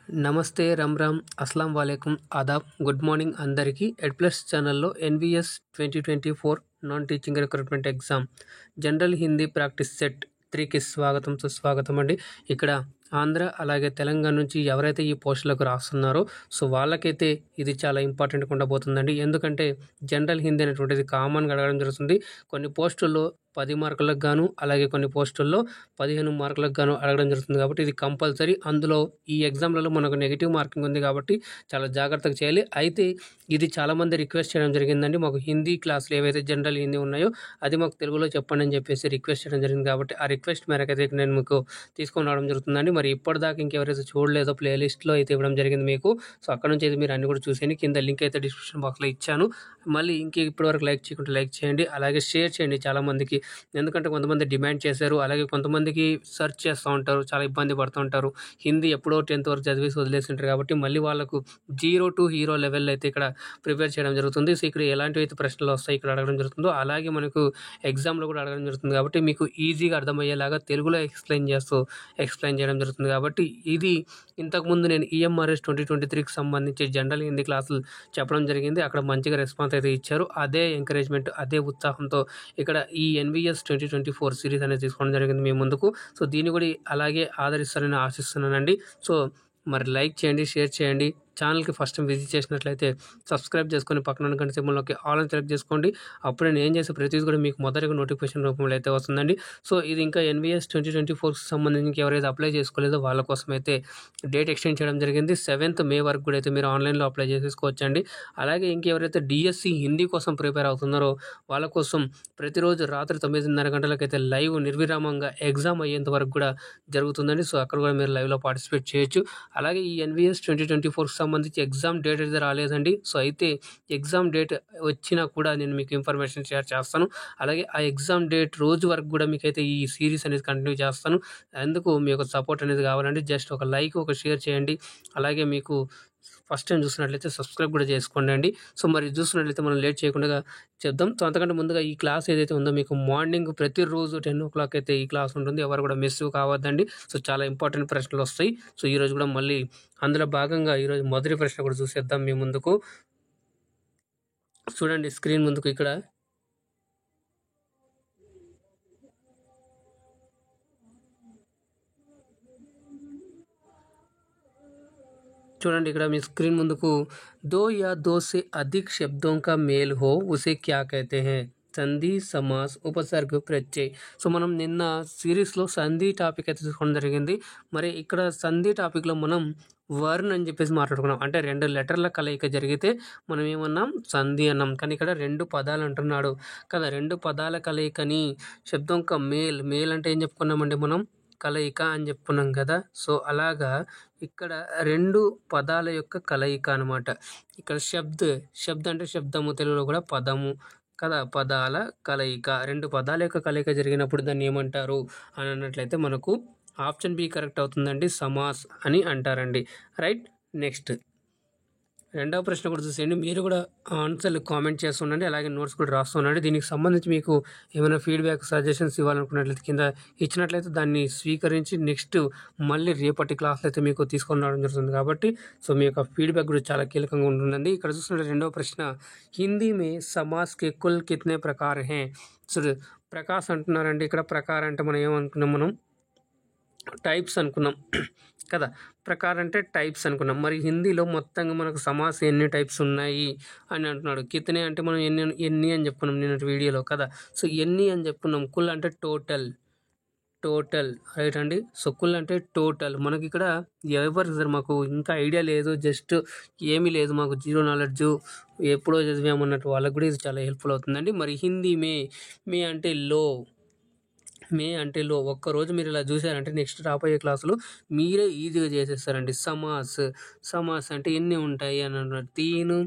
నమస్తే, రమ్ రామ్, అస్సలం వాలేకుం, Aadab, good morning అందరికీ. ఎడ్ప్లస్ ఛానల్లో NVS 2024 non teaching recruitment exam general Hindi practice set 3కి స్వాగతం సుస్వాగతం అండి. ఇక్కడ ఆంధ్ర అలాగే తెలంగాణ నుంచి ఎవరైతే ఈ పోస్టులకు రాస్తున్నారో సో వాళ్ళకైతే ఇది చాలా ఇంపార్టెంట్గా ఉండబోతుందండి. ఎందుకంటే జనరల్ హిందీ అనేటువంటిది కామన్గా అడగడం జరుగుతుంది. కొన్ని పోస్టుల్లో 10 మార్కులకు గాను అలాగే కొన్ని పోస్టుల్లో 15 మార్కులకు గాను అడగడం జరుగుతుంది. కాబట్టి ఇది కంపల్సరీ. అందులో ఈ ఎగ్జామ్లలో మనకు నెగిటివ్ మార్కింగ్ ఉంది కాబట్టి చాలా జాగ్రత్తగా చేయాలి. అయితే ఇది చాలామంది రిక్వెస్ట్ చేయడం జరిగిందండి. మాకు హిందీ క్లాసులు ఏవైతే జనరల్ హిందీ ఉన్నాయో అది మాకు తెలుగులో చెప్పండి అని చెప్పేసి రిక్వెస్ట్ చేయడం జరిగింది. కాబట్టి ఆ రిక్వెస్ట్ మేరకైతే నేను మీకు తీసుకొని రావడం జరుగుతుందండి. మరి ఇప్పటిదాకా ఇంకెవరైతే చూడలేదో ప్లేలిస్ట్లో అయితే ఇవ్వడం జరిగింది మీకు. సో అక్కడ నుంచి అయితే మీరు అన్ని కూడా చూసేయండి. కింద లింక్ అయితే డిస్క్రిప్షన్ బాక్స్లో ఇచ్చాను. మళ్ళీ ఇప్పటివరకు లైక్ చేయకుంటే లైక్ చేయండి, అలాగే షేర్ చేయండి చాలామందికి. ఎందుకంటే కొంతమంది డిమాండ్ చేశారు, అలాగే కొంతమందికి సెర్చ్ చేస్తూ ఉంటారు, చాలా ఇబ్బంది పడుతూ ఉంటారు. హిందీ ఎప్పుడో 10th వరకు చదివేసి వదిలేసి ఉంటారు కాబట్టి మళ్ళీ వాళ్ళకు 0 to హీరో లెవెల్ అయితే ఇక్కడ ప్రిపేర్ చేయడం జరుగుతుంది. సో ఇక్కడ ఎలాంటివి అయితే ప్రశ్నలు వస్తాయి ఇక్కడ అడగడం జరుగుతుందో అలాగే మనకు ఎగ్జామ్లో కూడా అడగడం జరుగుతుంది. కాబట్టి మీకు ఈజీగా అర్థమయ్యేలాగా తెలుగులో ఎక్స్ప్లెయిన్ చేయడం జరుగుతుంది. కాబట్టి ఇది ఇంతకుముందు నేను EMRS 2023కి సంబంధించి జనరల్ హిందీ క్లాసులు చెప్పడం జరిగింది. అక్కడ మంచిగా రెస్పాన్స్ అయితే ఇచ్చారు. అదే ఎంకరేజ్మెంట్, అదే ఉత్సాహంతో ఇక్కడ ఈ NVS 2024 సిరీస్ అనేది తీసుకోవడం జరిగింది మీ ముందుకు. సో దీన్ని కూడా అలాగే ఆదరిస్తారని ఆశిస్తున్నానండి. సో మరి లైక్ చేయండి, షేర్ చేయండి. ఛానల్కి ఫస్ట్ టైం విజిట్ చేసినట్లయితే సబ్స్క్రైబ్ చేసుకొని పక్కన గంట సింబల్లోకి ఆల్ అని సెలెక్ట్ చేసుకోండి. అప్పుడే నేను చేసే ప్రతిదీ కూడా మీకు మొదటిగా నోటిఫికేషన్ రూపంలో అయితే వస్తుందండి. సో ఇది ఇంకా NVS 2024కి సంబంధించి ఎవరైతే అప్లై చేసుకోలేదో వాళ్ళ కోసం అయితే డేట్ ఎక్స్టెండ్ చేయడం జరిగింది. 7th May వరకు కూడా అయితే మీరు ఆన్లైన్లో అప్లై చేసేసుకోవచ్చండి. అలాగే ఇంకెవరైతే DSC హిందీ కోసం ప్రిపేర్ అవుతున్నారో వాళ్ళ కోసం ప్రతిరోజు రాత్రి 9:30 గంటలకైతే లైవ్ నిర్విరామంగా ఎగ్జామ్ అయ్యేంత వరకు కూడా జరుగుతుందండి. సో అక్కడ కూడా మీరు లైవ్లో పార్టిసిపేట్ చేయొచ్చు. అలాగే ఈ NVS 2024కి సంబంధించి ఎగ్జామ్ డేట్ అయితే రాలేదండి. సో అయితే ఎగ్జామ్ డేట్ వచ్చినా కూడా నేను మీకు ఇన్ఫర్మేషన్ షేర్ చేస్తాను. అలాగే ఆ ఎగ్జామ్ డేట్ రోజు వరకు కూడా మీకైతే ఈ సిరీస్ అనేది కంటిన్యూ చేస్తాను. అందుకు మీ యొక్క సపోర్ట్ అనేది కావాలండి. జస్ట్ ఒక లైక్, ఒక షేర్ చేయండి. అలాగే మీకు ఫస్ట్ టైం చూసినట్లయితే సబ్స్క్రైబ్ కూడా చేసుకోండి అండి. సో మరి చూస్తున్నట్లయితే మనం లేట్ చేయకుండా చెప్దాం. సో అంతకంటే ముందుగా ఈ క్లాస్ ఏదైతే ఉందో మీకు మార్నింగ్ ప్రతిరోజు 10 o'clock అయితే ఈ క్లాస్ ఉంటుంది. ఎవరు కూడా మిస్ కావద్దండి. సో చాలా ఇంపార్టెంట్ ప్రశ్నలు వస్తాయి. సో ఈరోజు కూడా మళ్ళీ అందులో భాగంగా ఈరోజు మొదటి ప్రశ్న కూడా చూసేద్దాం మీ ముందుకు. చూడండి స్క్రీన్ ముందుకు ఇక్కడ చూడండి, ఇక్కడ మీ స్క్రీన్ ముందుకు దో యా దో సే అధిక్ శబ్దోं का मेल हो उसे क्या कहते हैं? సంధి, సమాస్, ఉపసర్గ, ప్రత్యయ్. సో మనం నిన్న సిరీస్లో సంధి టాపిక్ అయితే తీసుకోవడం జరిగింది. మరి ఇక్కడ సంధి టాపిక్లో మనం వర్న్ అని చెప్పేసి మాట్లాడుకున్నాం. అంటే 2 లెటర్ల కలయిక జరిగితే మనం ఏమన్నాం? సంధి అన్నాం. కానీ ఇక్కడ 2 పదాలు అంటున్నాడు కదా. 2 పదాల కలయికని శబ్దం కా మేల్ అంటే ఏం చెప్పుకున్నామండి మనం? కలయిక అని చెప్పుకున్నాం కదా. సో అలాగా ఇక్కడ 2 పదాల యొక్క కలయిక అనమాట. ఇక్కడ శబ్ద అంటే శబ్దము, తెలుగులో కూడా పదము కదా. పదాల కలయిక, 2 పదాల యొక్క కలయిక జరిగినప్పుడు దాన్ని ఏమంటారు అని అన్నట్లయితే మనకు ఆప్షన్ బి కరెక్ట్ అవుతుందండి. సమాస్ అని అంటారండి. రైట్. నెక్స్ట్ రెండవ ప్రశ్న కూడా చూసేయండి. మీరు కూడా ఆన్సర్లు కామెంట్ చేస్తుండండి, అలాగే నోట్స్ కూడా రాస్తుండండి. దీనికి సంబంధించి మీకు ఏమైనా ఫీడ్బ్యాక్, సజెషన్స్ ఇవ్వాలనుకున్నట్లయితే కింద ఇచ్చినట్లయితే దాన్ని స్వీకరించి నెక్స్ట్ మళ్ళీ రేపటి క్లాస్లో అయితే మీకు తీసుకొని రావడం జరుగుతుంది. కాబట్టి సో మీ యొక్క ఫీడ్బ్యాక్ కూడా చాలా కీలకంగా ఉంటుందండి. ఇక్కడ చూస్తున్న రెండవ ప్రశ్న, హిందీ మే సమాస్ కే కుల్ కితనే ప్రకార్ హే? సో ప్రకాశ్ అంటున్నారండి. ఇక్కడ ప్రకార్ అంటే మనం ఏమనుకున్నాం? మనం టైప్స్ అనుకున్నాం కదా. ప్రకారం అంటే టైప్స్ అనుకున్నాం. మరి హిందీలో మొత్తంగా మనకు సమాస్ ఎన్ని టైప్స్ ఉన్నాయి అని అంటున్నాడు. కితనే అంటే మనం ఎన్ని అని చెప్పుకున్నాం నిన్నటి వీడియోలో కదా. సో ఎన్ని అని చెప్పుకున్నాం. కుల్ అంటే టోటల్ రైట్ అండి. సో కుల్ అంటే టోటల్. మనకి ఇక్కడ ఎవరు మాకు ఇంకా ఐడియా లేదు, జస్ట్ ఏమీ లేదు, మాకు జీరో నాలెడ్జ్, ఎప్పుడో చదివామన్నట్టు వాళ్ళకు కూడా ఇది చాలా హెల్ప్ఫుల్ అవుతుందండి. మరి హిందీ మే అంటే లో ఒక్కరోజు మీరు ఇలా చూసారంటే నెక్స్ట్ రాబోయే క్లాసులు మీరే ఈజీగా చేసేస్తారండి. సమాస్ అంటే ఎన్ని ఉంటాయి అని అంటున్నారు. 3,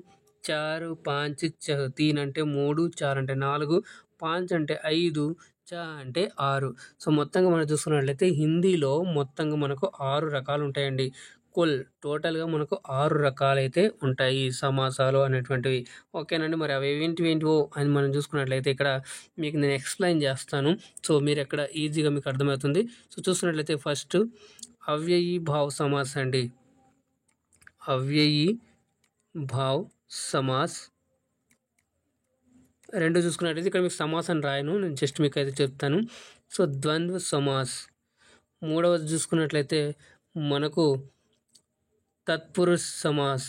4, 5, 6. 3 అంటే 3, 4 అంటే 4, 5 అంటే 5, చ అంటే 6. సో మొత్తంగా మనం చూసుకున్నట్లయితే హిందీలో మొత్తంగా మనకు 6 రకాలు ఉంటాయండి. కుల్ టోటల్గా మనకు 6 రకాలైతే ఉంటాయి సమాసాలు అనేటువంటివి. ఓకేనండి. మరి అవి ఏంటివో అని మనం చూసుకున్నట్లయితే ఇక్కడ మీకు నేను ఎక్స్ప్లెయిన్ చేస్తాను. సో మీరు ఎక్కడ ఈజీగా మీకు అర్థమవుతుంది. సో చూస్తున్నట్లయితే ఫస్ట్ అవ్యయీ భావ సమాస్ అండి. అవ్యయీ భావ్ సమాస్. రెండు చూసుకున్నట్లయితే ఇక్కడ మీకు సమాసం రాయను, నేను జస్ట్ మీకు అయితే చెప్తాను. సో ద్వంద్వ సమాస్. మూడవది చూసుకున్నట్లయితే మనకు తత్పురుష సమాస్.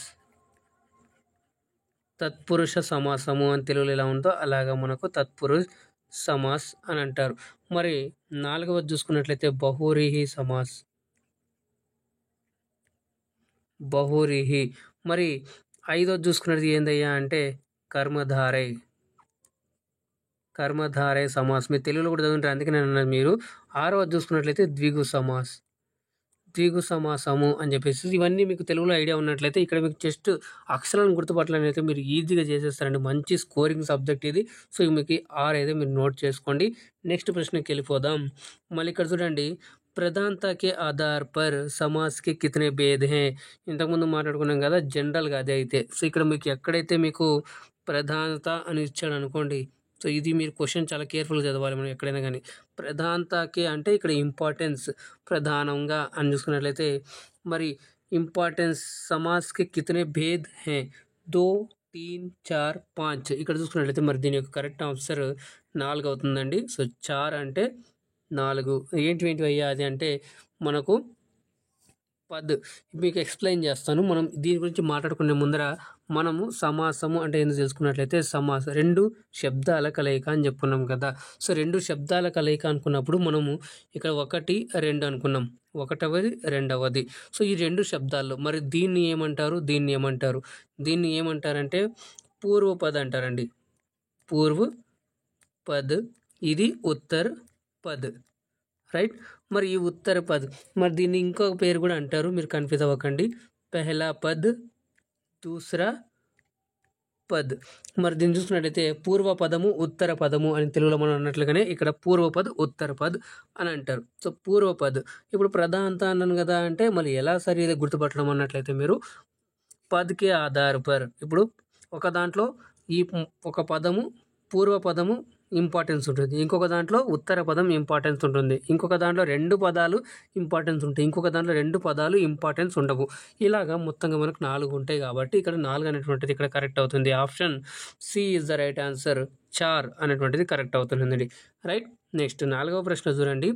తత్పురుష సమాసము అని తెలుగులో ఎలా ఉందో అలాగా మనకు తత్పురుష సమాస్ అని అంటారు. మరి నాలుగవది చూసుకున్నట్లయితే బహువ్రీహి సమాస్. బహువ్రీహి. మరి ఐదవది చూసుకున్నది ఏందయ్యా అంటే కర్మధారై. కర్మధారై సమాస్. మీరు తెలుగులో కూడా చదువుంటారు, అందుకే నేను అన్నది. మీరు ఆరవది చూసుకున్నట్లయితే ద్విగు సమాస్. ద్విగు సమాసము అని చెప్పేసి ఇవన్నీ మీకు తెలుగులో ఐడియా ఉన్నట్లయితే ఇక్కడ మీకు జస్ట్ అక్షరాలను గుర్తుపట్టాలనైతే మీరు ఈజీగా చేసేస్తారండి. మంచి స్కోరింగ్ సబ్జెక్ట్ ఇది. సో మీకు 6 అయితే మీరు నోట్ చేసుకోండి. నెక్స్ట్ ప్రశ్నకి వెళ్ళిపోదాం. మళ్ళీ ఇక్కడ చూడండి, ప్రధానత కే ఆధార్ పర్ సమాస్ కి కితనే భేద్ హై. ఇంతకుముందు మాట్లాడుకున్నాం కదా జనరల్గా అదే అయితే. సో ఇక్కడ మీకు ఎక్కడైతే మీకు ప్రధానత అని ఇచ్చాడు అనుకోండి, సో ఇది మీరు క్వశ్చన్ చాలా కేర్ఫుల్గా చదవాలి మనం ఎక్కడైనా కానీ. ప్రధానతకి అంటే ఇక్కడ ఇంపార్టెన్స్, ప్రధానంగా అని చూసుకున్నట్లయితే మరి ఇంపార్టెన్స్ సమాస్కి కితనే భేద్ హే 2, 3, 4, 5. ఇక్కడ చూసుకున్నట్లయితే మరి దీని యొక్క కరెక్ట్ ఆన్సర్ 4 అవుతుందండి. సో 4 అంటే 4. ఏంటి అయ్యా అది అంటే మనకు పద్. మీకు ఎక్స్ప్లెయిన్ చేస్తాను. మనం దీని గురించి మాట్లాడుకునే ముందర మనము సమాసము అంటే ఏందో తెలుసుకున్నట్లయితే సమాసం 2 శబ్దాల కలయిక అని చెప్పుకున్నాం కదా. సో 2 శబ్దాల కలయిక అనుకున్నప్పుడు మనము ఇక్కడ 1, 2 అనుకున్నాం. ఒకటవది రెండవది. సో ఈ 2 శబ్దాల్లో మరి దీన్ని ఏమంటారు, దీన్ని ఏమంటారు? దీన్ని ఏమంటారంటే పూర్వపద్ అంటారండి. పూర్వపద్. ఇది ఉత్తర్ పద్, రైట్. మరి ఈ ఉత్తర పద్, మరి దీన్ని ఇంకొక పేరు కూడా అంటారు, మీరు కన్ఫ్యూజ్ అవ్వకండి. పెహలా పద్, దూసరా పద్. మరి దీన్ని చూసుకున్నట్లయితే పూర్వ పదము ఉత్తర పదము అని తెలుగులో మనం అన్నట్లుగానే ఇక్కడ పూర్వపద్ ఉత్తర పద్ అని అంటారు. సో పూర్వపద్. ఇప్పుడు ప్రధానత అన్నాను కదా అంటే మళ్ళీ ఎలా సరిగా గుర్తుపట్టడం అన్నట్లయితే మీరు పద్కే ఆధార్ పర్. ఇప్పుడు ఒక దాంట్లో ఈ ఒక పదము పూర్వ పదము ఇంపార్టెన్స్ ఉంటుంది, ఇంకొక దాంట్లో ఉత్తర పదం ఇంపార్టెన్స్ ఉంటుంది, ఇంకొక దాంట్లో 2 పదాలు ఇంపార్టెన్స్ ఉంటాయి, ఇంకొక దాంట్లో 2 పదాలు ఇంపార్టెన్స్ ఉండవు. ఇలాగా మొత్తంగా మనకు 4 ఉంటాయి కాబట్టి ఇక్కడ 4 అనేటువంటిది ఇక్కడ కరెక్ట్ అవుతుంది. Option C is the right answer. 4 అనేటువంటిది కరెక్ట్ అవుతుందండి, రైట్. నెక్స్ట్ 4వ ప్రశ్న చూడండి,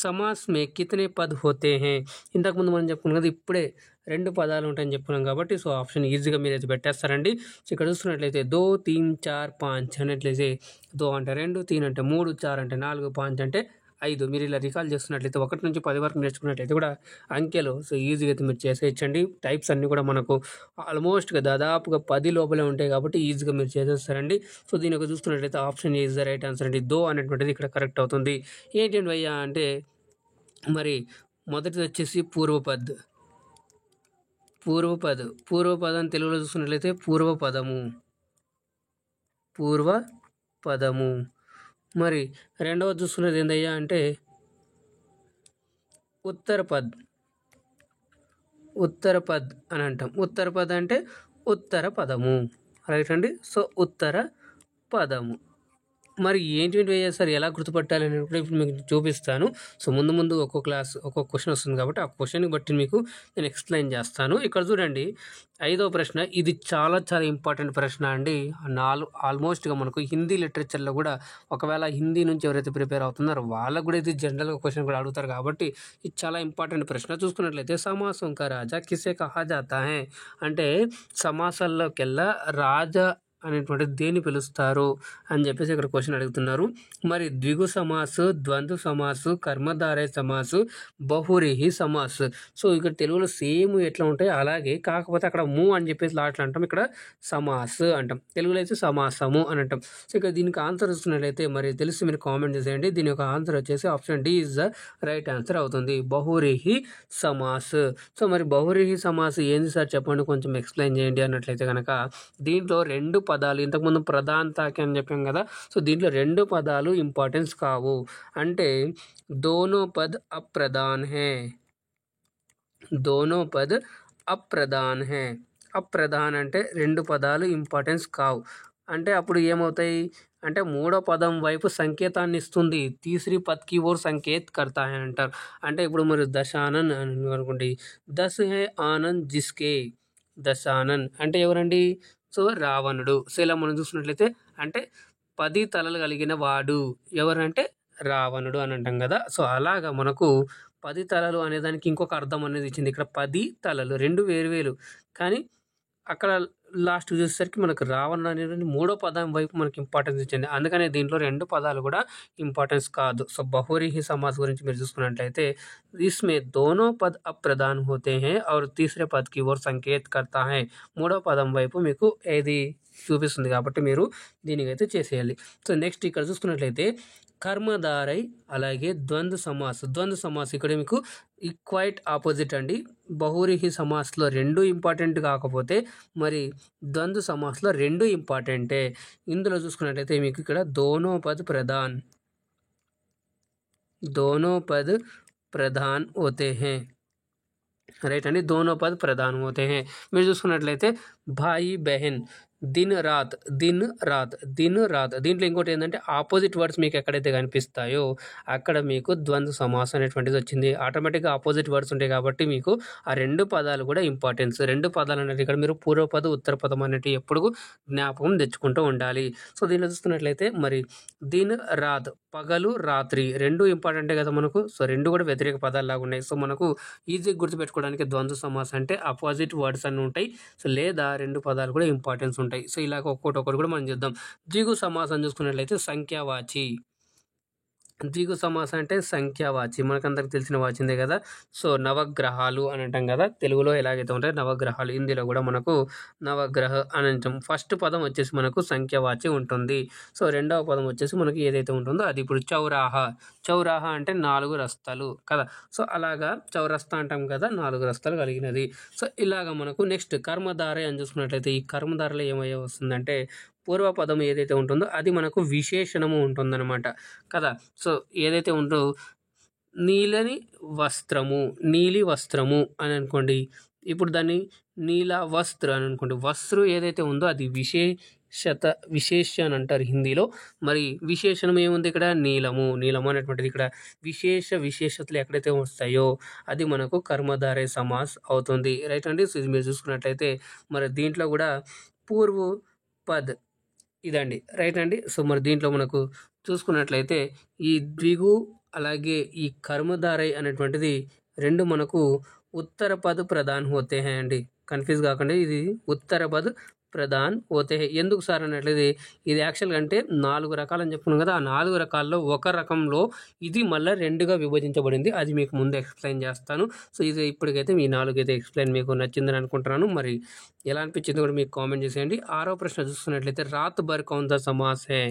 సమాస్ మే కితనే పద్ హోతే హే. ఇంతకుముందు మనం చెప్పుకున్నాం కదా, ఇప్పుడే 2 పదాలు ఉంటాయని చెప్పుకున్నాం కాబట్టి సో ఆప్షన్ ఈజీగా మీరు అయితే పెట్టేస్తారండి. సో ఇక్కడ చూసుకున్నట్లయితే 2, 3, 4, 5 అన్నట్లయితే 2 అంటే 2, 3 అంటే 3, 4 అంటే 4, 5 అంటే 5. మీరు ఇలా రికాల్ చేస్తున్నట్లయితే 1 నుంచి 10 వరకు నేర్చుకున్నట్లయితే కూడా అంకెలు సో ఈజీగా అయితే మీరు చేసేయచ్చండి. టైప్స్ అన్నీ కూడా మనకు ఆల్మోస్ట్గా దాదాపుగా 10 లోపలే ఉంటాయి కాబట్టి ఈజీగా మీరు చేసేస్తారండి. సో దీని యొక్క చూసుకున్నట్లయితే option is the right answer అండి. దో అనేటువంటిది ఇక్కడ కరెక్ట్ అవుతుంది. ఏంటండి అయ్యా అంటే మరి మొదటిది వచ్చేసి పూర్వపద్. పూర్వపద్. పూర్వపదం తెలుగులో చూసుకున్నట్లయితే పూర్వపదము. పూర్వపదము. మరి రెండవది చూసుకున్నది ఏందయ్యా అంటే ఉత్తరపద్. ఉత్తరపద్ అని అంటాం. ఉత్తరపద్ అంటే ఉత్తర పదము, రైట్ అండి. సో ఉత్తర పదము. మరి ఏంటి సార్ ఎలా గుర్తుపట్టాలి అని కూడా ఇప్పుడు మీకు చూపిస్తాను. సో ముందు ఒక్కొక్క క్లాస్ ఒక్కొక్క క్వశ్చన్ వస్తుంది కాబట్టి ఆ క్వశ్చన్ని బట్టి మీకు నేను ఎక్స్ప్లెయిన్ చేస్తాను. ఇక్కడ చూడండి 5వ ప్రశ్న. ఇది చాలా చాలా ఇంపార్టెంట్ ప్రశ్న అండి. ఆల్మోస్ట్గా మనకు హిందీ లిటరేచర్లో కూడా ఒకవేళ హిందీ నుంచి ఎవరైతే ప్రిపేర్ అవుతున్నారో వాళ్ళకు కూడా ఇది జనరల్గా క్వశ్చన్ కూడా అడుగుతారు కాబట్టి ఇది చాలా ఇంపార్టెంట్ ప్రశ్న. చూసుకున్నట్లయితే సమాసం కా రాజా కిసే కహా జాతా హై అంటే సమాసాల్లోకెల్లా రాజా అనేటువంటిది దేన్ని పిలుస్తారు అని చెప్పేసి ఇక్కడ క్వశ్చన్ అడుగుతున్నారు. మరి ద్విగు సమాసు, ద్వంద్వ సమాసు, కర్మధారయ సమాసు, బహువ్రీహి సమాస్. సో ఇక్కడ తెలుగులో సేమ్ ఎట్లా ఉంటాయి అలాగే, కాకపోతే అక్కడ ము అని చెప్పేసి లాట్లో అంటాం, ఇక్కడ సమాస్ అంటాం. తెలుగులో అయితే సమాసము అని అంటాం. సో ఇక్కడ దీనికి ఆన్సర్ వస్తున్నట్లయితే మరి తెలిసి మీరు కామెంట్ చేసేయండి. దీని యొక్క ఆన్సర్ వచ్చేసి option D is the right answer అవుతుంది. బహువ్రీహి సమాస్. సో మరి బహువ్రీహి సమాస్ ఏంది సార్ చెప్పండి, కొంచెం ఎక్స్ప్లెయిన్ చేయండి అన్నట్లయితే కనుక దీంట్లో 2 పదాలు, ఇంతకుముందు ప్రధానతకి అని చెప్పాం కదా, సో దీంట్లో 2 పదాలు ఇంపార్టెన్స్ కావు. అంటే దోనో పద్ అప్రధాన్ హే. దోనో పద్ అప్రధాన్ హే. అప్రధాన్ అంటే 2 పదాలు ఇంపార్టెన్స్ కావు. అంటే అప్పుడు ఏమవుతాయి అంటే 3వ పదం వైపు సంకేతాన్ని ఇస్తుంది. తీసరి పద్ కి ఓర్ సంకేత్ కర్తా హై అంటారు. అంటే ఇప్పుడు మీరు దశానన్ అని అనుకోండి, దస్ హే ఆనంద్ జిస్కే. దశానన్ అంటే ఎవరండి? సో రావణుడు. సో ఇలా మనం చూసుకున్నట్లయితే అంటే 10 తలలు కలిగిన వాడు ఎవరంటే రావణుడు అని అంటాం కదా. సో అలాగా మనకు 10 తలలు అనేదానికి ఇంకొక అర్థం అనేది ఇచ్చింది. ఇక్కడ 10 తలలు 2 వేరు కానీ అక్కడ లాస్ట్ చూసేసరికి మనకు రావణుడు అనేది మూడో పదం వైపు మనకి ఇంపార్టెన్స్ ఇచ్చింది. అందుకనే దీంట్లో 2 పదాలు కూడా ఇంపార్టెన్స్ కాదు. సో బహువ్రీహి సమాస్ గురించి మీరు చూసుకున్నట్లయితే इसमें दोनों पद अप्रधान होते हैं और तीसरे पद की ओर संकेत करता है. మూడో పదం వైపు మీకు ఏది చూపిస్తుంది కాబట్టి మీరు దీనికైతే చేసేయాలి. సో నెక్స్ట్ ఇక్కడ చూసుకున్నట్లయితే కర్మధారై అలాగే ద్వంద్వ సమాస్ ఇక్కడ మీకు క్వైట్ ఆపోజిట్ అండి. బహువ్రీహి సమాస్లో 2 ఇంపార్టెంట్ కాకపోతే మరి ద్వంద్వ సమాస్లో 2 ఇంపార్టెంటే. ఇందులో చూసుకున్నట్లయితే మీకు ఇక్కడ దోనో పద్ प्रधान होते हैं రైట్ అండి. దోనో పద్ ప్రధాన్ హోతే హే. మీరు చూసుకున్నట్లయితే భాయి బెహన్ దిన్ రాత్ దీంట్లో ఇంకోటి ఏంటంటే ఆపోజిట్ వర్డ్స్ మీకు ఎక్కడైతే కనిపిస్తాయో అక్కడ మీకు ద్వంద్వ సమాసం అనేటువంటిది వచ్చింది. ఆటోమేటిక్గా ఆపోజిట్ వర్డ్స్ ఉంటాయి కాబట్టి మీకు ఆ 2 పదాలు కూడా ఇంపార్టెన్స్. 2 పదాలు అనేది ఇక్కడ మీరు పూర్వపద ఉత్తర పదం అనేవి ఎప్పుడు జ్ఞాపకం తెచ్చుకుంటూ ఉండాలి. సో దీనిలో చూసుకున్నట్లయితే మరి దిన్ రాత్ పగలు రాత్రి 2 ఇంపార్టెంటే కదా మనకు. సో 2 కూడా వ్యతిరేక పదాలు లాగా ఉన్నాయి. సో మనకు ఈజీగా గుర్తుపెట్టుకోవడానికి ద్వంద్వ సమాసం అంటే అపోజిట్ వర్డ్స్ అన్నీ ఉంటాయి. సో లేదా 2 పదాలు కూడా ఇంపార్టెన్స్ ఉంటాయి. సో ఇలాగ ఒక్కొక్కటి కూడా మనం చూద్దాం. ద్విగు సమాసం చూసుకున్నట్లయితే సంఖ్యావాచి. ద్విగు సమాసం అంటే సంఖ్యావాచి మనకందరికి తెలిసిన వాచిందే కదా. సో నవగ్రహాలు అని అంటాం కదా తెలుగులో. ఎలాగైతే ఉంటాయి నవగ్రహాలు, హిందీలో కూడా మనకు నవగ్రహ అని అంటాం. ఫస్ట్ పదం వచ్చేసి మనకు సంఖ్యావాచి ఉంటుంది. సో రెండవ పదం వచ్చేసి మనకి ఏదైతే ఉంటుందో అది ఇప్పుడు చౌరాహ అంటే 4 రస్తాలు కదా. సో అలాగా చౌరస్తా అంటాం కదా, 4 రస్తాలు కలిగినది. సో ఇలాగ మనకు నెక్స్ట్ కర్మధార అని చూసుకున్నట్లయితే ఈ కర్మధారలో ఏమయ్యే వస్తుందంటే పూర్వపదం ఏదైతే ఉంటుందో అది మనకు విశేషణము ఉంటుందన్నమాట కదా. సో ఏదైతే ఉందో నీలి వస్త్రము అని అనుకోండి. ఇప్పుడు దాన్ని నీల వస్త్ర అని అనుకోండి. వస్త్రు ఏదైతే ఉందో అది విశేష అని అంటారు హిందీలో. మరి విశేషణం ఏముంది ఇక్కడ? నీలము అనేటువంటిది ఇక్కడ విశేషతలు ఎక్కడైతే వస్తాయో అది మనకు కర్మధారయ సమాస్ అవుతుంది. రైట్ అండి. సో ఇది మీరు చూసుకున్నట్లయితే మరి దీంట్లో కూడా పూర్వ పద్ ఇదండి. రైట్ అండి. సో మరి దీంట్లో మనకు చూసుకున్నట్లయితే ఈ ద్విగు అలాగే ఈ కర్మధారయ్ అనేటువంటిది 2 మనకు ఉత్తర పద్ ప్రధాన్ హోతే హై అండి. కన్ఫ్యూజ్ కాకుండా ఇది ఉత్తర పద్ ప్రధాన్ హోతే హై. ఎందుకు సార్ అన్నట్లయితే ఇది యాక్చువల్గా అంటే 4 రకాలు అని చెప్పుకున్నాం కదా. ఆ 4 రకాల్లో ఒక రకంలో ఇది మళ్ళీ 2గా విభజించబడింది. అది మీకు ముందు ఎక్స్ప్లెయిన్ చేస్తాను. సో ఇది ఇప్పటికైతే మీ 4 అయితే ఎక్స్ప్లెయిన్ మీకు నచ్చిందని అనుకుంటున్నాను. మరి ఎలా అనిపించింది కూడా మీకు కామెంట్ చేసేయండి. 6వ ప్రశ్న చూసుకున్నట్లయితే రాత్ భర్ కౌన్ సా సమాస్ హై.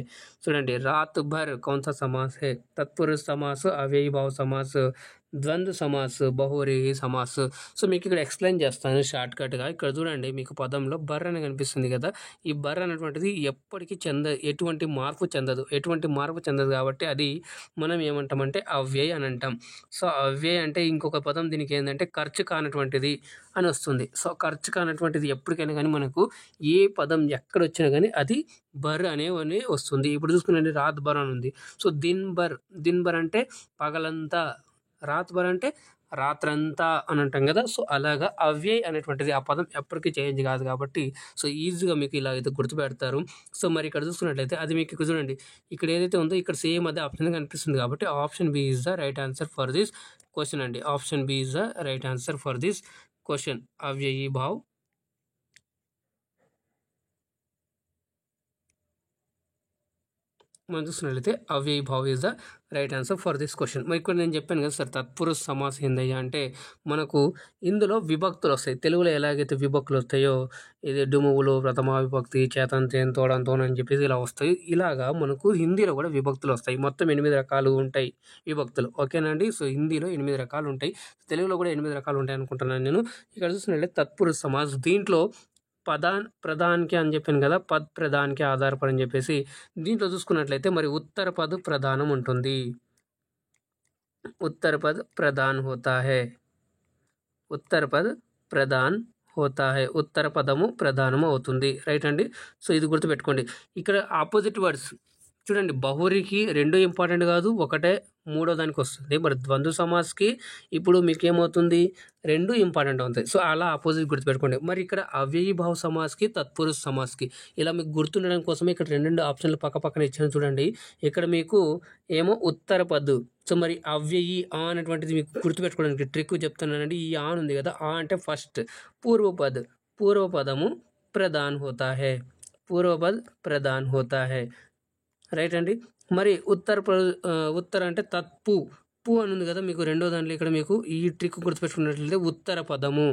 చూడండి రాత్ భర్ కౌన్ సా సమాస్ హై. తత్పురుష సమాస్, అవ్యయీ భావ సమాస్, ద్వంద్వ సమాస్, బహువ్రీహి సమాస్. సో మీకు ఇక్కడ ఎక్స్ప్లెయిన్ చేస్తాను షార్ట్కట్గా. ఇక్కడ చూడండి మీకు పదంలో బర్ అని కనిపిస్తుంది కదా. ఈ బర్ అనేటువంటిది ఎప్పటికీ ఎటువంటి మార్పు చెందదు కాబట్టి అది మనం ఏమంటామంటే అవ్యయ్ అని అంటాం. సో అవ్యయ్ అంటే ఇంకొక పదం దీనికి ఏంటంటే ఖర్చు కానటువంటిది అని వస్తుంది. సో ఖర్చు కానటువంటిది ఎప్పటికైనా కానీ మనకు ఏ పదం ఎక్కడొచ్చినా కానీ అది బర్ అనేవని వస్తుంది. ఇప్పుడు చూసుకునండి రాత్ భర్ అని ఉంది. సో దిన్ బర్ అంటే పగలంతా, రాత్ భర్ అంటే రాత్రంతా అని అంటాం కదా. సో అలాగా అవ్యయ్ అనేటువంటిది ఆ పదం ఎప్పటికీ చేంజ్ కాదు కాబట్టి సో ఈజీగా మీకు ఇలా అయితే గుర్తుపెడతారు. సో మరి ఇక్కడ చూసుకున్నట్లయితే అది మీకు ఇక్కడ చూడండి ఇక్కడ ఏదైతే ఉందో ఇక్కడ సేమ్ అదే ఆప్షన్ కనిపిస్తుంది కాబట్టి option B is the right answer for this question అండి. Option B is the right answer for this question. అవ్యయీ భావ్ మనం చూసినట్లయితే అవ్యయీ భావ్ is the right answer for this question. మరి ఇక్కడ నేను చెప్పాను కదా సార్ తత్పురుష సమాస్ ఏందయ్యా అంటే మనకు ఇందులో విభక్తులు వస్తాయి. తెలుగులో ఎలాగైతే విభక్తులు వస్తాయో ఇది డుమువులు, ప్రథమా విభక్తి, చేతంతేన్, తోడంతోన్ అని చెప్పేసి ఇలా వస్తాయి. ఇలాగా మనకు హిందీలో కూడా విభక్తులు వస్తాయి. మొత్తం 8 రకాలు ఉంటాయి విభక్తులు. ఓకేనండి. సో హిందీలో 8 రకాలు ఉంటాయి, తెలుగులో కూడా 8 రకాలు ఉంటాయి అనుకుంటున్నాను నేను. ఇక్కడ చూసినట్లయితే తత్పురుష సమాస్ దీంట్లో ప్రధాన్కి అని చెప్పాను కదా, పద్ ప్రధాన్కి ఆధారపడి అని చెప్పేసి దీంట్లో చూసుకున్నట్లయితే మరి ఉత్తర పద్ ప్రధానం ఉంటుంది. ఉత్తర పద్ ప్రధాన్ హోతా హై. ఉత్తర పద్ ప్రధాన్ హోతా హై. ఉత్తర పదము ప్రధానము అవుతుంది. రైట్ అండి. సో ఇది గుర్తుపెట్టుకోండి. ఇక్కడ ఆపోజిట్ వర్డ్స్ చూడండి బహువ్రీహి 2 ఇంపార్టెంట్ కాదు, ఒకటే మూడో దానికి వస్తుంది. మరి ద్వంద్వ సమాస్కి ఇప్పుడు మీకు ఏమవుతుంది, రెండు ఇంపార్టెంట్ అవుతాయి. సో అలా ఆపోజిట్ గుర్తుపెట్టుకోండి. మరి ఇక్కడ అవ్యయీభావ సమాస్కి తత్పురుష సమాస్కి ఇలా మీకు గుర్తుండడం కోసమే ఇక్కడ రెండు ఆప్షన్లు పక్క పక్కన ఇచ్చాను చూడండి. ఇక్కడ మీకు ఏమో ఉత్తర పద్. సో మరి అవ్యయి ఆ అనేటువంటిది మీకు గుర్తుపెట్టుకోవడానికి ట్రిక్ చెప్తున్నానండి. ఈ ఆ ఉంది కదా, ఆ అంటే ఫస్ట్ పూర్వపద్, పూర్వపదము ప్రధాన్ హోతా హై, పూర్వపద్ ప్రధాన్ హోతా హై, రైట్ అండి. మరి ఉత్తర అంటే తత్పు, పు అని ఉంది కదా మీకు రెండో దాంట్లో. ఇక్కడ మీకు ఈ ట్రిక్ గుర్తుపెట్టుకున్నట్లయితే ఉత్తర పదము,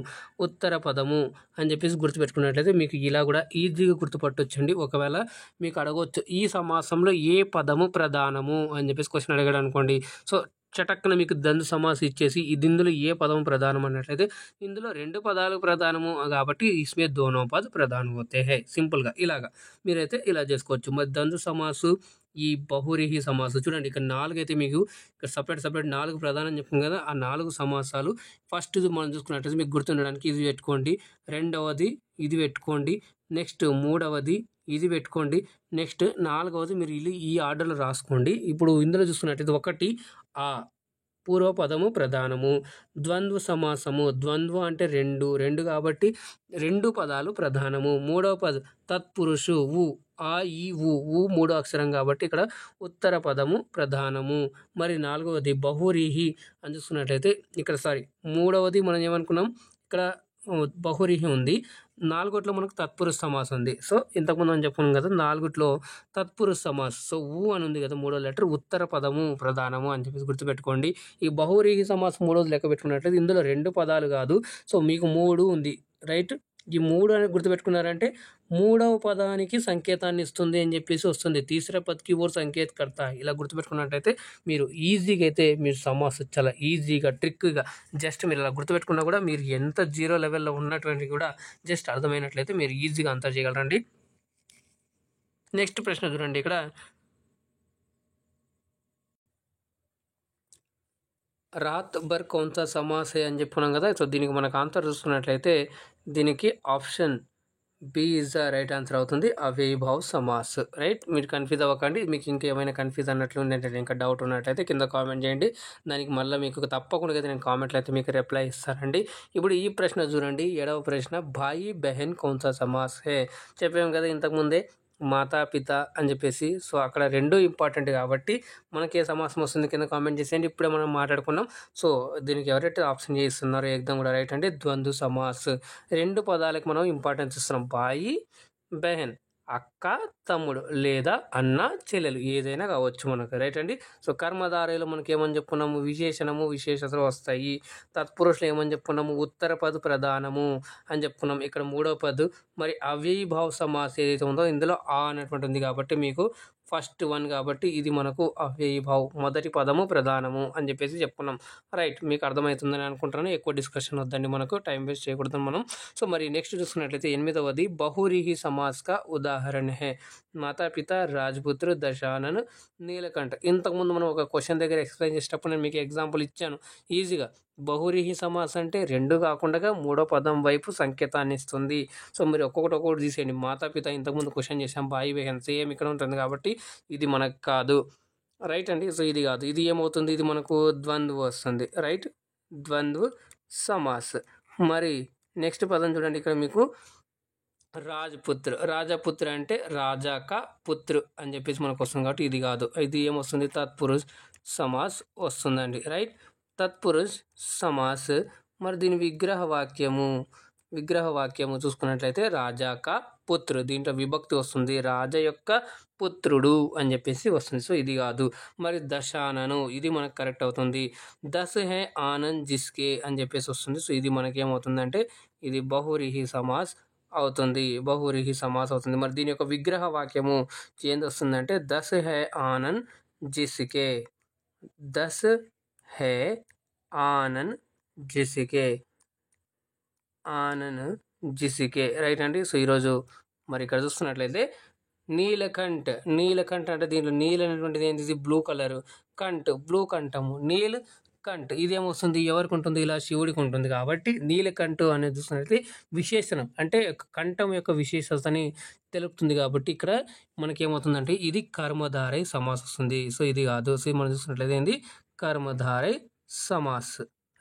ఉత్తర పదము అని చెప్పేసి గుర్తుపెట్టుకున్నట్లయితే మీకు ఇలా కూడా ఈజీగా గుర్తుపట్టొచ్చండి. ఒకవేళ మీకు అడగవచ్చు ఈ సమాసంలో ఏ పదము ప్రధానము అని చెప్పేసి క్వశ్చన్ అడిగాడు అనుకోండి. సో చటక్కున మీకు ద్వంద్వ సమాసం ఇచ్చేసి ఇందులో ఏ పదం ప్రధానం అన్నట్లయితే ఇందులో రెండు పదాలు ప్రధానము కాబట్టి ఇస్మే దోనో పద్ ప్రధానం హోతే హై. సింపుల్గా ఇలాగా మీరైతే ఇలా చేసుకోవచ్చు. మరి ద్వంద్వ సమాసు, ఈ బహురిహి సమాసం చూడండి. ఇక్కడ 4 అయితే మీకు ఇక్కడ సపరేట్ 4 ప్రధానం చెప్పాం కదా. ఆ 4 సమాసాలు ఫస్ట్ మనం చూసుకున్నట్లయితే మీకు గుర్తుండడానికి ఇది పెట్టుకోండి, రెండవది ఇది పెట్టుకోండి, నెక్స్ట్ మూడవది ఇది పెట్టుకోండి, నెక్స్ట్ నాలుగవది మీరు ఈ ఆర్డర్లో రాసుకోండి. ఇప్పుడు ఇందులో చూసుకున్నట్లయితే ఒకటి ఆ పూర్వపదము ప్రధానము, ద్వంద్వ సమాసము, ద్వంద్వ అంటే రెండు కాబట్టి రెండు పదాలు ప్రధానము, మూడవ పదం తత్పురుషు ఉ, ఆ ఈ ఊ మూడో అక్షరం కాబట్టి ఇక్కడ ఉత్తర పదము ప్రధానము. మరి నాలుగవది బహురీహి అని చూసుకున్నట్లయితే ఇక్కడ మూడవది మనం ఏమనుకున్నాం, ఇక్కడ బహురీహి ఉంది. నాలుగోట్లో మనకు తత్పురుష సమాసం ఉంది. సో ఇంతకుముందు మనం చెప్పుకున్నాం కదా, నాలుగుట్లో తత్పురుష సమాసం. సో ఊ అని ఉంది కదా మూడో లెటర్, ఉత్తర పదము ప్రధానము అని చెప్పేసి గుర్తుపెట్టుకోండి. ఈ బహురీహి సమాసం మూడోది లెక్క పెట్టుకున్నట్లయితే ఇందులో రెండు పదాలు కాదు, సో మీకు 3 ఉంది, రైట్. ఈ 3 అని గుర్తుపెట్టుకున్నారంటే మూడవ పదానికి సంకేతాన్ని ఇస్తుంది అని చెప్పేసి వస్తుంది. తీసర పద్కి ఓర్ సంకేత్ కర్తా, ఇలా గుర్తుపెట్టుకున్నట్టయితే మీరు ఈజీగా అయితే మీరు సమాసం చాలా ఈజీగా ట్రిక్గా జస్ట్ మీరు ఇలా గుర్తుపెట్టుకున్నా కూడా మీరు ఎంత జీరో లెవెల్లో ఉన్నటువంటి కూడా జస్ట్ అర్థమైనట్లయితే మీరు ఈజీగా అంతా చేయగలరండి. నెక్స్ట్ ప్రశ్న చూడండి. ఇక్కడ రాత్ భర్ కౌన్సా సమాస్ హై అని చెప్పుకున్నాం కదా. సో దీనికి మనకు ఆన్సర్ చూసుకున్నట్లయితే దీనికి option B is the right answer అవుతుంది, అవ్యయీభావ సమాస్, రైట్. మీరు కన్ఫ్యూజ్ అవ్వకండి. మీకు ఇంకేమైనా కన్ఫ్యూజ్ అన్నట్లు ఉందంటే ఇంకా డౌట్ ఉన్నట్లయితే కింద కామెంట్ చేయండి. దానికి మళ్ళీ మీకు తప్పకుండా అయితే నేను కామెంట్లో అయితే మీకు రిప్లై ఇస్తానండి. ఇప్పుడు ఈ ప్రశ్న చూడండి, 7వ ప్రశ్న, భాయి బెహన్ కౌన్సా సమాస్ హై. చెప్పాము కదా ఇంతకుముందే మాతా పిత అని చెప్పేసి. సో అక్కడ రెండు ఇంపార్టెంట్ కాబట్టి మనకి ఏ సమాసం వస్తుంది కింద కామెంట్ చేసేయండి. ఇప్పుడే మనం మాట్లాడుకున్నాం. సో దీనికి ఎవరైతే ఆప్షన్ చేస్తున్నారో ఎగ్జామ్ కూడా రైట్ అండి, ద్వంద్వ సమాస్. రెండు పదాలకు మనం ఇంపార్టెన్స్ ఇస్తున్నాం, భాయి బెహన్, అక్క తమ్ముడు లేదా అన్న చెల్లెలు ఏదైనా కావచ్చు మనకు, రైట్ అండి. సో కర్మధారలో మనకి ఏమని చెప్పుకున్నాము, విశేషణము విశేషతలు వస్తాయి. తత్పురుషులు ఏమని చెప్పుకున్నాము, ఉత్తర పద్ ప్రధానము అని చెప్పుకున్నాం. ఇక్కడ మూడవ పద్. మరి అవ్యయీభావ సమాస్ ఏదైతే ఉందో ఇందులో ఆ అనేటువంటి ఉంది కాబట్టి మీకు ఫస్ట్ వన్ కాబట్టి ఇది మనకు అవ్యయీభావ్, మొదటి పదము ప్రధానము అని చెప్పేసి చెప్పుకున్నాం, రైట్. మీకు అర్థమవుతుందని అనుకుంటున్నాను. ఎక్కువ డిస్కషన్ వద్దండి, మనకు టైం వేస్ట్ చేయకూడదు మనం. సో మరి నెక్స్ట్ చూసుకున్నట్లయితే 8వది, బహురీహి సమాస్ కా ఉదాహరణ హై, మాతా పిత రాజ్పుత్ర దశానన్ నీలకంఠ. ఇంతకుముందు మనం ఒక క్వశ్చన్ దగ్గర ఎక్స్ప్లెయిన్ చేసేటప్పుడు నేను మీకు ఎగ్జాంపుల్ ఇచ్చాను ఈజీగా. బహురీహి సమాస్ అంటే రెండు కాకుండా మూడో పదం వైపు సంకేతాన్ని ఇస్తుంది. సో మీరు ఒక్కొక్కటి తీసేయండి. మాతాపిత ఇంతకుముందు క్వశ్చన్ చేసాం, భాయి బెహన్ సేమ్ ఇక్కడ ఉంటుంది కాబట్టి ఇది మనకు కాదు, రైట్ అండి. సో ఇది కాదు, ఇది ఏమవుతుంది, ఇది మనకు ద్వంద్వ వస్తుంది, రైట్, ద్వంద్వ సమాస్. మరి నెక్స్ట్ పదం చూడండి, ఇక్కడ మీకు రాజపుత్ర, రాజపుత్ర అంటే రాజా కా పుత్ర అని చెప్పేసి మనకు వస్తుంది కాబట్టి ఇది కాదు. ఇది ఏమొస్తుంది, తత్పురుష్ సమాస్ వస్తుందండి, రైట్, తత్పురుష్ సమాస్. మరి దీని విగ్రహ వాక్యము చూసుకున్నట్లయితే రాజా కా పుత్రు, దీంట్లో విభక్తి వస్తుంది, రాజా యొక్క పుత్రుడు అని చెప్పేసి వస్తుంది. సో ఇది కాదు. మరి దశానను, ఇది మనకు కరెక్ట్ అవుతుంది. దస్ హై ఆనంద్ జిస్కే అని చెప్పేసి వస్తుంది. సో ఇది మనకి ఏమవుతుందంటే ఇది బహురీహి సమాస్ అవుతుంది, బహురీహి సమాస్ అవుతుంది. మరి దీని యొక్క విగ్రహ వాక్యము ఏంది వస్తుందంటే దస్ హై ఆనంద్ జిస్కే, దస్ హై ఆనంద్ జిస్కే, ఆనంద్ జిస్కే, రైట్ అండి. సో ఈరోజు మరి ఇక్కడ చూస్తున్నట్లయితే నీలకంఠ అంటే దీంట్లో నీల్ అనేటువంటిది ఏంటిది, బ్లూ కలర్, బ్లూ కంఠము, నీల్ కంఠ్, ఇదేమొస్తుంది ఎవరికి ఉంటుంది, ఇలా శివుడికి ఉంటుంది కాబట్టి నీలకంఠ అనేది చూసినట్లయితే విశేషణం అంటే కంఠం యొక్క విశేషతని తెలుపుతుంది కాబట్టి ఇక్కడ మనకి ఏమవుతుందంటే ఇది కర్మధారై సమాసం వస్తుంది. సో ఇది కాదు. సో మనం చూసినట్లయితే ఏంది कर्मधारय समास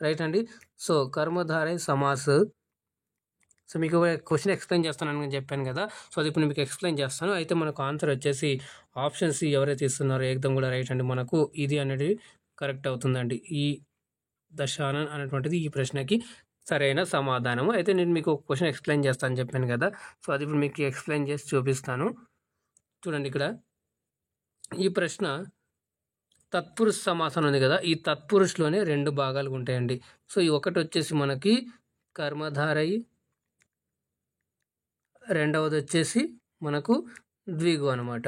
రైట్ అండి. సో కర్మధారయ సమాస్. సో మీకు క్వశ్చన్ ఎక్స్ప్లెయిన్ చేస్తానని చెప్పాను కదా. సో అది ఇప్పుడు మీకు ఎక్స్ప్లెయిన్ చేస్తాను. అయితే మనకు ఆన్సర్ వచ్చేసి ఆప్షన్ సి ఎవరైతే ఇస్తున్నారో ఏకదం కూడా రైట్ అండి. మనకు ఇది అనేది కరెక్ట్ అవుతుందండి. ఈ దశానన్ అనేటువంటిది ఈ ప్రశ్నకి సరైన సమాధానము. అయితే నేను మీకు ఒక క్వశ్చన్ ఎక్స్ప్లెయిన్ చేస్తానని చెప్పాను కదా. సో అది ఇప్పుడు మీకు ఎక్స్ప్లెయిన్ చేసి చూపిస్తాను. చూడండి, ఇక్కడ ఈ ప్రశ్న తత్పురుష సమాసం ఉంది కదా. ఈ తత్పురుషులోనే 2 భాగాలు ఉంటాయండి. సో ఈ ఒకటి వచ్చేసి మనకి కర్మధారయి, రెండవది వచ్చేసి మనకు ద్విగు అనమాట.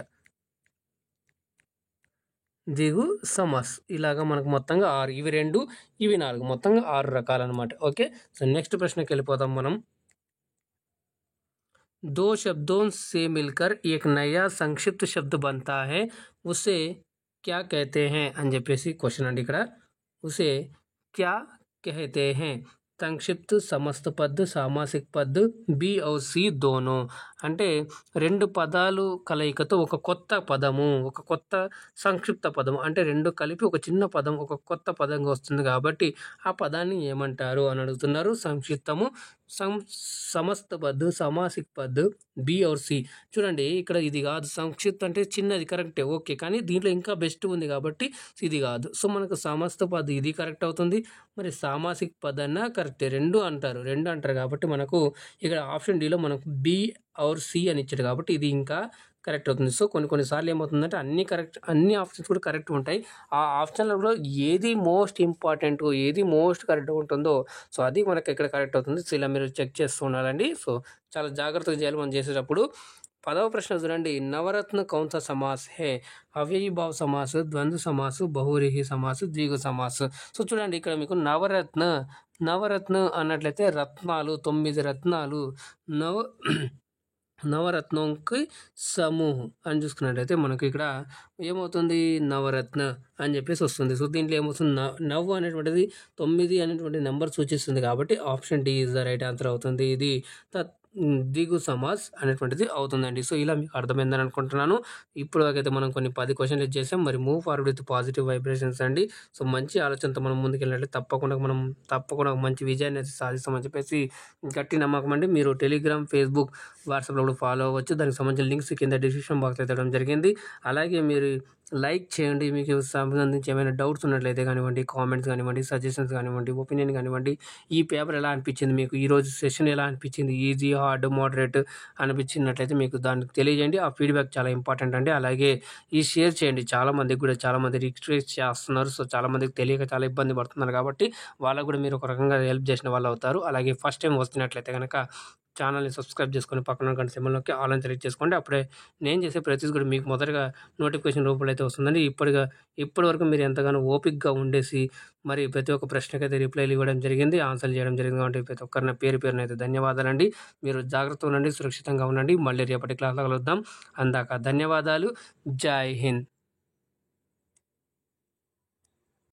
ద్విగు సమాస్. ఇలాగా మనకు మొత్తంగా 6, ఇవి 2, ఇవి 4, మొత్తంగా 6 రకాలు అనమాట. ఓకే. సో నెక్స్ట్ ప్రశ్నకి వెళ్ళిపోతాం మనం. 2 शब्दों से मिलकर एक नया संक्षिप्त शब्द बनता है, उसे क्या कहते हैं అని చెప్పేసి క్వశ్చన్ అండి. ఇక్కడ उसे क्या कहते हैं, సంక్షిప్త సమస్త పద్ సామాసిక పద్ బి और సి దోనో. అంటే 2 పదాలు కలయికతో ఒక కొత్త పదము, ఒక కొత్త సంక్షిప్త పదము, అంటే 2 కలిపి ఒక చిన్న పదం, ఒక కొత్త పదంగా వస్తుంది కాబట్టి ఆ పదాన్ని ఏమంటారు అని అడుగుతున్నారు. సంక్షిప్తము, సమస్త పద్, సామాసిక పద్, బి और సి. చూడండి, ఇక్కడ ఇది కాదు. సంక్షిప్త అంటే చిన్నది, కరెక్టే, ఓకే. కానీ దీంట్లో ఇంకా బెస్ట్ ఉంది కాబట్టి ఇది కాదు. సో మనకు సమస్త పద్ ఇది కరెక్ట్ అవుతుంది. మరి సామాసిక పద్ అన్న కరెక్టే, 2 అంటారు కాబట్టి మనకు ఇక్కడ ఆప్షన్ డిలో మనకు బి और సి అని ఇచ్చాడు కాబట్టి ఇది ఇంకా కరెక్ట్ అవుతుంది. సో కొన్నిసార్లు ఏమవుతుందంటే అన్ని ఆప్షన్స్ కూడా కరెక్ట్ ఉంటాయి. ఆ ఆప్షన్లలో ఏది మోస్ట్ ఇంపార్టెంట్, ఏది మోస్ట్ కరెక్ట్గా ఉంటుందో సో అది మనకి ఇక్కడ కరెక్ట్ అవుతుంది. సో ఇలా మీరు చెక్ చేస్తూ ఉండాలండి. సో చాలా జాగ్రత్తగా చేయాలి మనం చేసేటప్పుడు. 10వ ప్రశ్న చూడండి. నవరత్న కౌన్ సా సమాస్ హే, అవ్యయీభావ సమాస్, ద్వంద్వ సమాస్, బహువ్రీహి సమాస్, ద్విగు సమాస్. సో చూడండి, ఇక్కడ మీకు నవరత్న అన్నట్లయితే రత్నాలు, 9 రత్నాలు, నవరత్నంకి సమూహం అని చూసుకున్నట్లయితే మనకు ఇక్కడ ఏమవుతుంది, నవరత్న అని చెప్పేసి వస్తుంది. సో దీంట్లో ఏమవుతుంది, నవ్వు అనేటువంటిది 9 అనేటువంటి నెంబర్ సూచిస్తుంది కాబట్టి option D is the right answer అవుతుంది. ఇది ద్విగు సమాస్ అనేటువంటిది అవుతుందండి. సో ఇలా మీకు అర్థమైందని అనుకుంటున్నాను. ఇప్పుడు అయితే మనం కొన్ని 10 క్వశ్చన్లు చేసాం. మరి move forward with positive vibrations అండి. సో మంచి ఆలోచనతో మనం ముందుకెళ్ళినట్లయితే తప్పకుండా మంచి విజయాన్ని అయితే సాధిస్తామని చెప్పేసి గట్టి నమ్మకం అండి. మీరు టెలిగ్రామ్, ఫేస్బుక్, వాట్సాప్లో కూడా ఫాలో అవ్వచ్చు. దానికి సంబంధించిన లింక్స్ కింద డిస్క్రిప్షన్ బాక్స్లో ఇవ్వడం జరిగింది. అలాగే మీరు లైక్ చేయండి. మీకు సంబంధించి ఏమైనా డౌట్స్ ఉన్నట్లయితే కానివ్వండి, కామెంట్స్ కానివ్వండి, సజెషన్స్ కానివ్వండి, ఒపీనియన్ కానివ్వండి, ఈ పేపర్ ఎలా అనిపించింది మీకు, ఈరోజు సెషన్ ఎలా అనిపించింది, ఈజీ, హార్డ్, మోడరేట్ అనిపించినట్లయితే మీకు దానికి తెలియజేయండి. ఆ ఫీడ్బ్యాక్ చాలా ఇంపార్టెంట్ అండి. అలాగే ఈ షేర్ చేయండి. చాలామంది రిక్వెస్ట్ చేస్తున్నారు. సో చాలామందికి తెలియక చాలా ఇబ్బంది పడుతున్నారు కాబట్టి వాళ్ళకు కూడా మీరు ఒక రకంగా హెల్ప్ చేసిన వాళ్ళు అవుతారు. అలాగే ఫస్ట్ టైం వస్తున్నట్లయితే కనుక ఛానల్ని సబ్స్క్రైబ్ చేసుకొని పక్కన గంట సింబల్లోకి ఆల్ అని సెలెక్ట్ చేసుకోండి. అప్పుడే నేను చేసే ప్రతిదీ కూడా మీకు మొదటగా నోటిఫికేషన్ రూపంలో అయితే వస్తుందండి. ఇప్పటి వరకు మీరు ఎంతగానో ఓపిక్గా ఉండేసి మరి ప్రతి ఒక్క ప్రశ్నకైతే రిప్లైలు ఇవ్వడం జరిగింది, ఆన్సర్లు చేయడం జరిగింది. కాబట్టి ప్రతి ఒక్కరిని పేరునైతే ధన్యవాదాలండి. మీరు జాగ్రత్తగా ఉండండి, సురక్షితంగా ఉండండి. మళ్ళీ రేపటి క్లాస్లో కలుద్దాం. అందాక ధన్యవాదాలు. జై హింద్.